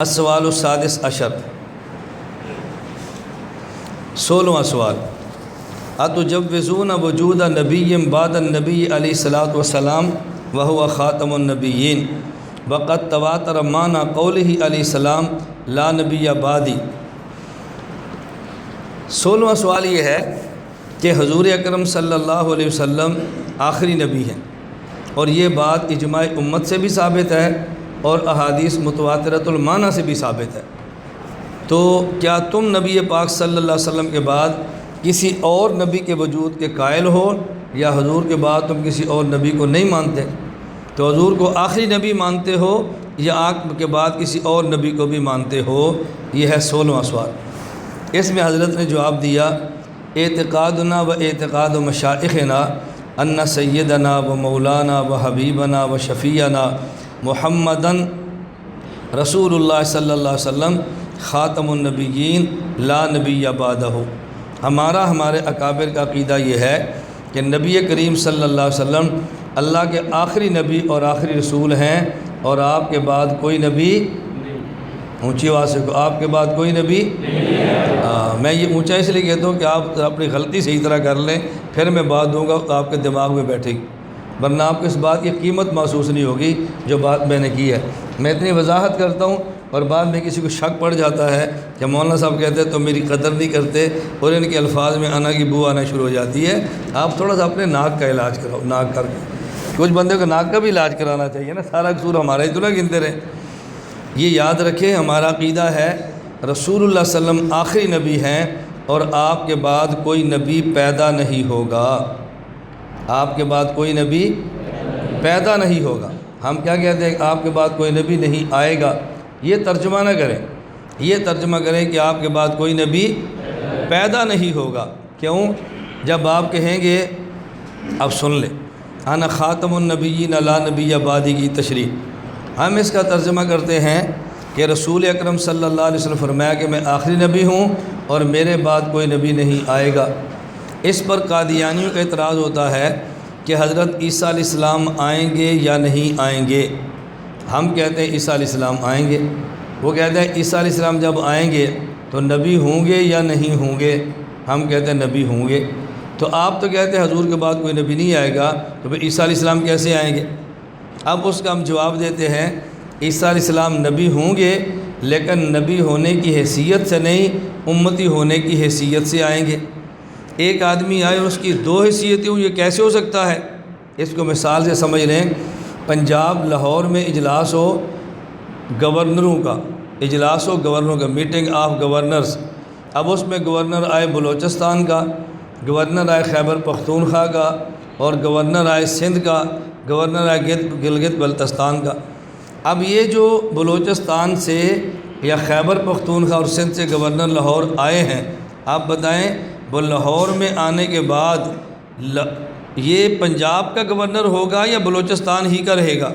السوال السادس عشر، 16واں سوال، اتجوزون وجود نبی بعد النبی علیہ الصلاۃ والسلام وهو خاتم النبیین وقد تواتر معنی قولہ علیہ السلام لا نبی بعدی۔ 16واں سوال یہ ہے کہ حضور اکرم صلی اللہ علیہ وسلم آخری نبی ہیں، اور یہ بات اجماع امت سے بھی ثابت ہے اور احادیث متواترۃ المعنی سے بھی ثابت ہے، تو کیا تم نبی پاک صلی اللہ علیہ وسلم کے بعد کسی اور نبی کے وجود کے قائل ہو، یا حضور کے بعد تم کسی اور نبی کو نہیں مانتے؟ تو حضور کو آخری نبی مانتے ہو یا آپ کے بعد کسی اور نبی کو بھی مانتے ہو؟ یہ ہے 16واں سوال۔ اس میں حضرت نے جواب دیا، اعتقادنا و اعتقاد مشائخنا ان سیدنا و مولانا و حبیبنا و شفیعنا محمدن رسول اللہ صلی اللہ علیہ وسلم خاتم النبیین لا نبی بعدہ۔ ہمارے اکابر کا عقیدہ یہ ہے کہ نبی کریم صلی اللہ علیہ وسلم اللہ کے آخری نبی اور آخری رسول ہیں، اور آپ کے بعد کوئی نبی، اونچی آواز سے آپ کے بعد کوئی نبی میں یہ اونچا اس لیے کہتا ہوں کہ آپ اپنی غلطی صحیح طرح کر لیں، پھر میں بات دوں گا تو آپ کے دماغ میں بیٹھے گی، ورنہ آپ کو اس بات کی قیمت محسوس نہیں ہوگی جو بات میں نے کی ہے۔ میں اتنی وضاحت کرتا ہوں اور بعد میں کسی کو شک پڑ جاتا ہے کہ مولانا صاحب کہتے ہیں تو میری قدر نہیں کرتے، اور ان کے الفاظ میں انا کی بو آنا شروع ہو جاتی ہے۔ آپ تھوڑا سا اپنے ناک کا علاج کراؤ، ناک کر کے کچھ بندے کو ناک کا بھی علاج کرانا چاہیے نا، سارا قصور ہمارا ہی تو نہ گنتے رہے۔ یہ یاد رکھیں، ہمارا عقیدہ ہے رسول اللہ صلی اللہ علیہ وسلم آخری نبی ہیں، اور آپ کے بعد کوئی نبی پیدا نہیں ہوگا، آپ کے بعد کوئی نبی پیدا نہیں ہوگا۔ ہم کیا کہتے ہیں کہ آپ کے بعد کوئی نبی نہیں آئے گا، یہ ترجمہ نہ کریں، یہ ترجمہ کریں کہ آپ کے بعد کوئی نبی پیدا نہیں ہوگا۔ کیوں؟ جب آپ کہیں گے، اب سن لیں، انا خاتم النبیین لا نبی بعدی کی تشریح، ہم اس کا ترجمہ کرتے ہیں کہ رسول اکرم صلی اللہ علیہ وسلم فرمایا کہ میں آخری نبی ہوں اور میرے بعد کوئی نبی نہیں آئے گا۔ اس پر قادیانیوں کا اعتراض ہوتا ہے کہ حضرت عیسیٰ علیہ السلام آئیں گے یا نہیں آئیں گے۔ ہم کہتے ہیں عیسیٰ علیہ السلام آئیں گے، وہ کہتے ہیں عیسیٰ علیہ السلام جب آئیں گے تو نبی ہوں گے یا نہیں ہوں گے؟ ہم کہتے ہیں نبی ہوں گے۔ تو آپ تو کہتے ہیں حضور کے بعد کوئی نبی نہیں آئے گا، تو پھر عیسیٰ علیہ السلام کیسے آئیں گے؟ اب اس کا ہم جواب دیتے ہیں، عیسیٰ علیہ السلام نبی ہوں گے، لیکن نبی ہونے کی حیثیت سے نہیں، امتی ہونے کی حیثیت سے آئیں گے۔ ایک آدمی آئے اور اس کی دو حیثیتیں ہوں، یہ کیسے ہو سکتا ہے؟ اس کو مثال سے سمجھ لیں، پنجاب لاہور میں اجلاس ہو گورنروں کا، اجلاس ہو گورنروں کا، میٹنگ آف گورنرز۔ اب اس میں گورنر آئے بلوچستان کا، گورنر آئے خیبر پختونخوا کا، اور گورنر آئے سندھ کا، گورنر آئے گلگت بلتستان کا۔ اب یہ جو بلوچستان سے یا خیبر پختونخوا اور سندھ سے گورنر لاہور آئے ہیں، آپ بتائیں وہ لاہور میں آنے کے بعد یہ پنجاب کا گورنر ہوگا یا بلوچستان ہی کا رہے گا؟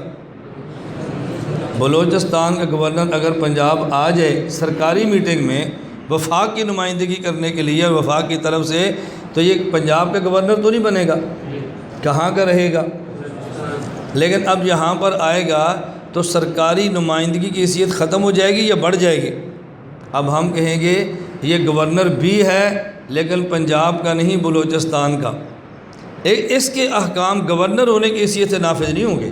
بلوچستان کا گورنر اگر پنجاب آ جائے سرکاری میٹنگ میں وفاق کی نمائندگی کرنے کے لیے وفاق کی طرف سے، تو یہ پنجاب کا گورنر تو نہیں بنے گا، کہاں کا رہے گا؟ لیکن اب یہاں پر آئے گا تو سرکاری نمائندگی کی حیثیت ختم ہو جائے گی یا بڑھ جائے گی؟ اب ہم کہیں گے یہ گورنر بھی ہے لیکن پنجاب کا نہیں، بلوچستان کا۔ اس کے احکام گورنر ہونے کی حیثیت سے نافذ نہیں ہوں گے۔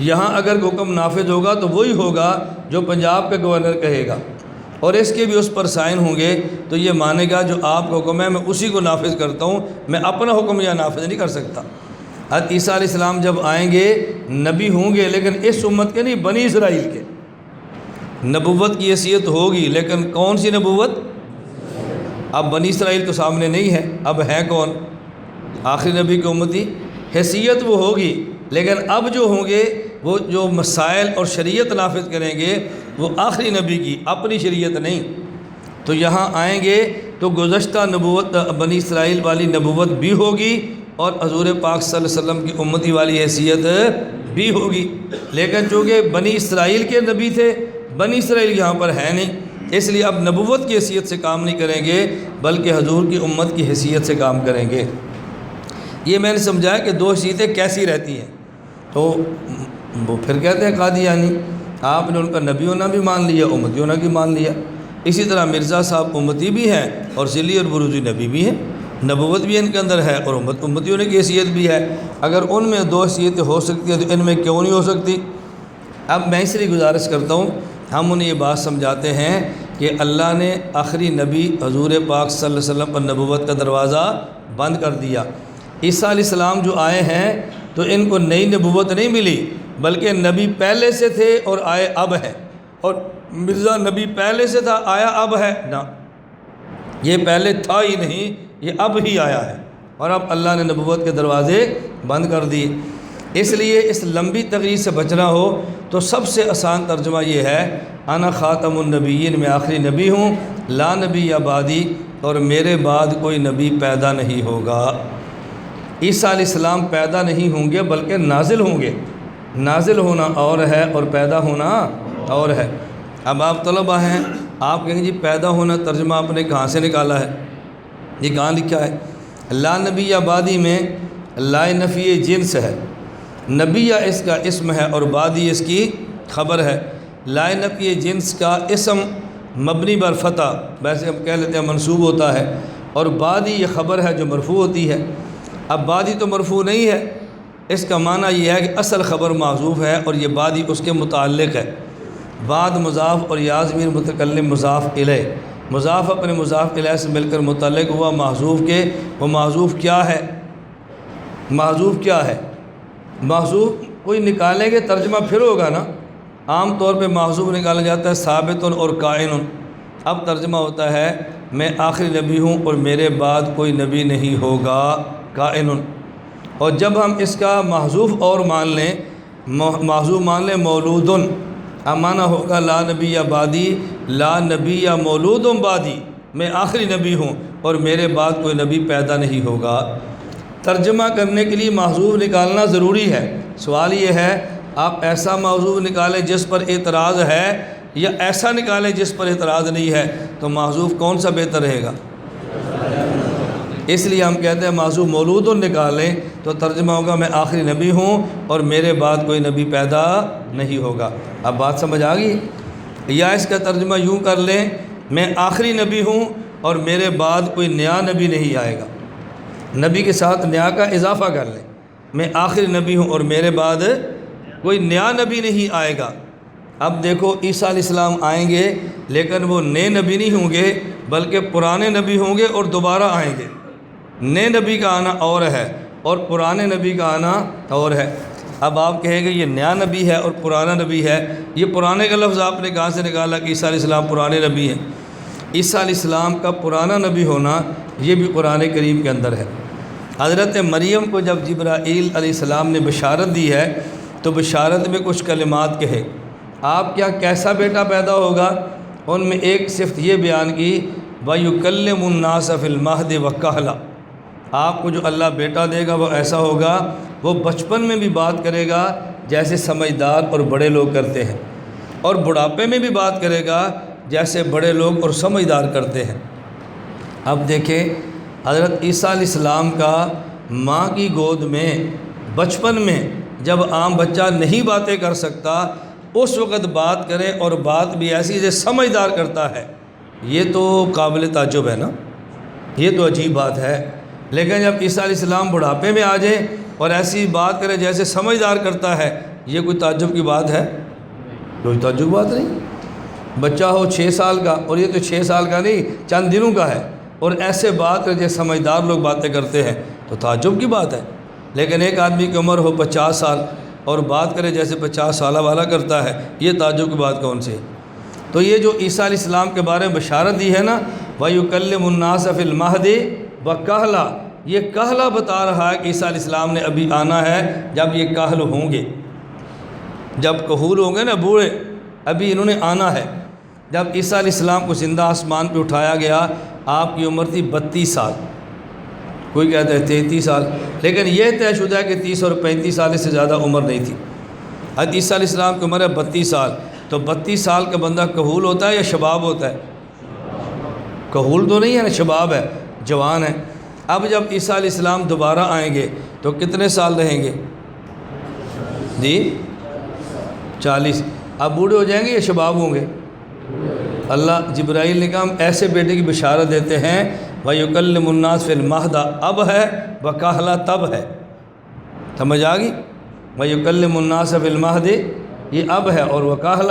یہاں اگر حکم نافذ ہوگا تو وہی ہوگا جو پنجاب کا گورنر کہے گا، اور اس کے بھی اس پر سائن ہوں گے، تو یہ مانے گا جو آپ کا حکم ہے میں اسی کو نافذ کرتا ہوں، میں اپنا حکم یا نافذ نہیں کر سکتا۔ حضرت عیسیٰ علیہ السلام جب آئیں گے نبی ہوں گے، لیکن اس امت کے نہیں، بنی اسرائیل کے۔ نبوت کی حیثیت ہوگی، لیکن کون سی نبوت؟ اب بنی اسرائیل تو سامنے نہیں ہے، اب ہے کون؟ آخری نبی کی امتی۔ حیثیت وہ ہوگی، لیکن اب جو ہوں گے وہ جو مسائل اور شریعت نافذ کریں گے وہ آخری نبی کی، اپنی شریعت نہیں۔ تو یہاں آئیں گے تو گزشتہ نبوت بنی اسرائیل والی نبوت بھی ہوگی، اور حضور پاک صلی اللہ علیہ وسلم کی امتی والی حیثیت بھی ہوگی، لیکن چونکہ بنی اسرائیل کے نبی تھے، بنی اسرائیل یہاں پر ہے نہیں، اس لیے اب نبوت کی حیثیت سے کام نہیں کریں گے بلکہ حضور کی امت کی حیثیت سے کام کریں گے۔ یہ میں نے سمجھایا کہ دو حیثیتیں کیسی رہتی ہیں، تو وہ پھر کہتے ہیں قادیانی آپ نے ان کا نبی ہونا بھی مان لیا، امتی ہونا بھی مان لیا۔ اسی طرح مرزا صاحب امتی بھی ہیں اور ذلی اور بروزی نبی بھی ہیں، نبوت بھی ان کے اندر ہے اور امتی ہونے کی حیثیت بھی ہے۔ اگر ان میں دو حیثیتیں ہو سکتی ہیں تو ان میں کیوں نہیں ہو سکتی؟ اب میں اس لیے گزارش کرتا ہوں، ہم انہیں یہ بات سمجھاتے ہیں کہ اللہ نے آخری نبی حضور پاک صلی اللہ علیہ وسلم پر نبوت کا دروازہ بند کر دیا۔ عیسیٰ علیہ السلام جو آئے ہیں تو ان کو نئی نبوت نہیں ملی، بلکہ نبی پہلے سے تھے اور آئے اب ہے، اور مرزا نبی پہلے سے تھا آیا اب ہے نا، یہ پہلے تھا ہی نہیں، یہ اب ہی آیا ہے، اور اب اللہ نے نبوت کے دروازے بند کر دیے۔ اس لیے اس لمبی تقریر سے بچنا ہو تو سب سے آسان ترجمہ یہ ہے، انا خاتم النبیین، میں آخری نبی ہوں، لا نبی یا بعدی، اور میرے بعد کوئی نبی پیدا نہیں ہوگا۔ عیسیٰ علیہ السلام پیدا نہیں ہوں گے بلکہ نازل ہوں گے، نازل ہونا اور ہے اور پیدا ہونا اور ہے۔ اب آپ طلبہ ہیں، آپ کہیں جی پیدا ہونا ترجمہ آپ نے کہاں سے نکالا ہے؟ یہ کہاں لکھا ہے؟ لا نبی یا بعدی میں لا نفی جنس ہے، نبی یا اس کا اسم ہے اور بعدی اس کی خبر ہے۔ لا نفی جنس کا اسم مبنی بر فتح، ویسے ہم کہہ لیتے ہیں منصوب ہوتا ہے، اور بعدی یہ خبر ہے جو مرفوع ہوتی ہے۔ اب بعدی تو مرفوع نہیں ہے، اس کا معنی یہ ہے کہ اصل خبر محذوف ہے اور یہ بعدی اس کے متعلق ہے۔ بعد مضاف اور یا ضمیر متکلم مضاف الیہ، مضاف اپنے مضاف الیہ سے مل کر متعلق ہوا محذوف کے، وہ محذوف کیا ہے؟ محذوف کیا ہے؟ محذوف کوئی نکالیں گے ترجمہ پھر ہوگا نا، عام طور پہ محذوف نکالا جاتا ہے ثابت اور کائن۔ اب ترجمہ ہوتا ہے میں آخری نبی ہوں اور میرے بعد کوئی نبی نہیں ہوگا، کائن۔ اور جب ہم اس کا محذوف اور مان لیں، محذوف مان لیں مولود، اب معنی ہوگا لا نبی یا بعدی، لا نبی یا مولود بعدی، میں آخری نبی ہوں اور میرے بعد کوئی نبی پیدا نہیں ہوگا۔ ترجمہ کرنے کے لیے محذوف نکالنا ضروری ہے۔ سوال یہ ہے آپ ایسا محذوف نکالیں جس پر اعتراض ہے یا ایسا نکالیں جس پر اعتراض نہیں ہے، تو محذوف کون سا بہتر رہے گا؟ اس لیے ہم کہتے ہیں محذوف مولود نکالیں تو ترجمہ ہوگا میں آخری نبی ہوں اور میرے بعد کوئی نبی پیدا نہیں ہوگا۔ اب بات سمجھ آ گئی؟ یا اس کا ترجمہ یوں کر لیں میں آخری نبی ہوں اور میرے بعد کوئی نیا نبی نہیں آئے گا، نبی کے ساتھ نیا کا اضافہ کر لیں، میں آخری نبی ہوں اور میرے بعد کوئی نیا نبی نہیں آئے گا۔ اب دیکھو عیسیٰ علیہ السلام آئیں گے لیکن وہ نئے نبی نہیں ہوں گے بلکہ پرانے نبی ہوں گے اور دوبارہ آئیں گے۔ نئے نبی کا آنا اور ہے اور پرانے نبی کا آنا اور ہے۔ اب آپ کہیں گے یہ نیا نبی ہے اور پرانا نبی ہے، یہ پرانے کا لفظ آپ نے کہاں سے نکالا کہ عیسیٰ علیہ السلام پرانے نبی ہیں؟ عیسیٰ علیہ السلام کا پرانا نبی ہونا یہ بھی قرآن کریم کے اندر ہے۔ حضرت مریم کو جب جبرائیل علیہ السلام نے بشارت دی ہے تو بشارت میں کچھ کلمات کہے، آپ کیا کیسا بیٹا پیدا ہوگا؟ ان میں ایک صفت یہ بیان کی وَيُكَلِّمُ النَّاسَ فِي الْمَهْدِ وَكَهْلًا، آپ کو جو اللہ بیٹا دے گا وہ ایسا ہوگا وہ بچپن میں بھی بات کرے گا جیسے سمجھدار اور بڑے لوگ کرتے ہیں، اور بڑھاپے میں بھی بات کرے گا جیسے بڑے لوگ اور سمجھدار کرتے ہیں۔ اب دیکھیں حضرت عیسیٰ علیہ السلام کا ماں کی گود میں بچپن میں جب عام بچہ نہیں باتیں کر سکتا اس وقت بات کرے اور بات بھی ایسی جیسے سمجھدار کرتا ہے، یہ تو قابل تعجب ہے نا، یہ تو عجیب بات ہے۔ لیکن جب عیسیٰ علیہ السلام بڑھاپے میں آ جائے اور ایسی بات کرے جیسے سمجھدار کرتا ہے، یہ کوئی تعجب کی بات ہے؟ کوئی تعجب بات نہیں۔ بچہ ہو 6 سال کا اور یہ تو 6 سال کا نہیں چند دنوں کا ہے اور ایسے بات کرے جیسے سمجھدار لوگ باتیں کرتے ہیں تو تعجب کی بات ہے۔ لیکن ایک آدمی کی عمر ہو 50 سال اور بات کرے جیسے 50 سالہ والا کرتا ہے، یہ تعجب کی بات کون سی ہے؟ تو یہ جو عیسیٰ علیہ السلام کے بارے میں بشارت دی ہے نا وَيُكَلِّمُ النَّاسَ فِي الْمَهْدِ وَكَهْلًا، یہ کہلا بتا رہا ہے کہ عیسیٰ علیہ السلام نے ابھی آنا ہے جب یہ کہل ہوں گے، جب کہول ہوں گے نا بوڑھے، ابھی انہوں نے آنا ہے۔ جب عیسیٰ علیہ السلام کو زندہ آسمان پہ اٹھایا گیا آپ کی عمر تھی 32 سال، کوئی کہتا ہے 33 سال، لیکن یہ طے شدہ ہے کہ 30 اور 35 سال سے زیادہ عمر نہیں تھی۔ حضرت عیسیٰ علیہ السلام کی عمر ہے 32 سال، تو 32 سال کا بندہ کہول ہوتا ہے یا شباب ہوتا ہے؟ کہول تو نہیں ہے نا، شباب ہے، جوان ہے۔ اب جب عیسیٰ علیہ السلام دوبارہ آئیں گے تو کتنے سال رہیں گے؟ جی 40۔ اب بوڑھے ہو جائیں گے یا شباب ہوں گے؟ اللہ جبرائیل نے کہا ہم ایسے بیٹے کی بشارت دیتے ہیں وَيُكَلِّمُ النَّاسَ فِي الْمَهْدِ اب ہے وَكَهْلَ تب ہے، سمجھ آ گئی؟ وَيُكَلِّمُ النَّاسَ فِي الْمَهْدِ یہ اب ہے اور وَكَهْلَ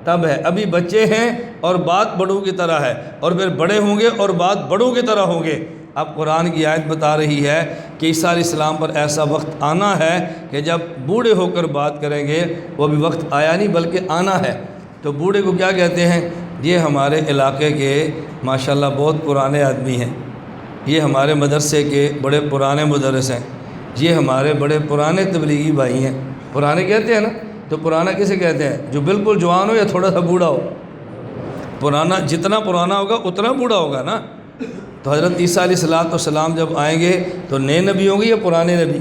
تب ہے، ابھی بچے ہیں اور بات بڑوں کی طرح ہے، اور پھر بڑے ہوں گے اور بات بڑوں کی طرح ہوں گے۔ اب قرآن کی آیت بتا رہی ہے کہ عیسیٰ علیہ السلام پر ایسا وقت آنا ہے کہ جب بوڑھے ہو کر بات کریں گے، وہ بھی وقت آیا نہیں بلکہ آنا ہے۔ تو بوڑھے کو کیا کہتے ہیں؟ یہ ہمارے علاقے کے ماشاءاللہ بہت پرانے آدمی ہیں، یہ ہمارے مدرسے کے بڑے پرانے مدرس ہیں، یہ ہمارے بڑے پرانے تبلیغی بھائی ہیں۔ پرانے کہتے ہیں نا، تو پرانا کسے کہتے ہیں؟ جو بالکل جوان ہو یا تھوڑا سا بوڑھا ہو؟ پرانا جتنا پرانا ہوگا اتنا بوڑھا ہوگا نا۔ تو حضرت عیسیٰ علیہ السلام جب آئیں گے تو نئے نبی ہوں گے یا پرانے نبی؟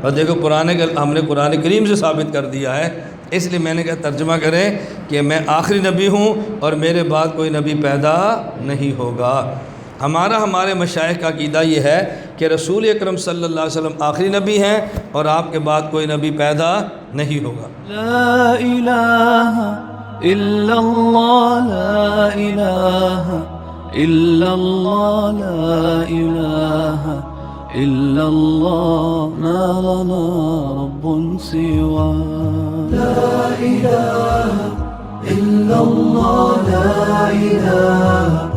اور دیکھو پرانے کا ہم نے قرآن کریم سے ثابت کر دیا ہے، اس لیے میں نے کہا ترجمہ کریں کہ میں آخری نبی ہوں اور میرے بعد کوئی نبی پیدا نہیں ہوگا۔ ہمارے مشائخ کا عقیدہ یہ ہے کہ رسول اکرم صلی اللہ علیہ وسلم آخری نبی ہیں اور آپ کے بعد کوئی نبی پیدا نہیں ہوگا۔ لا الہ الا اللہ، لا الہ الا اللہ، لا الہ الا اللہ، ما لنا رب سوا۔ لا الہ الا اللہ، لا الہ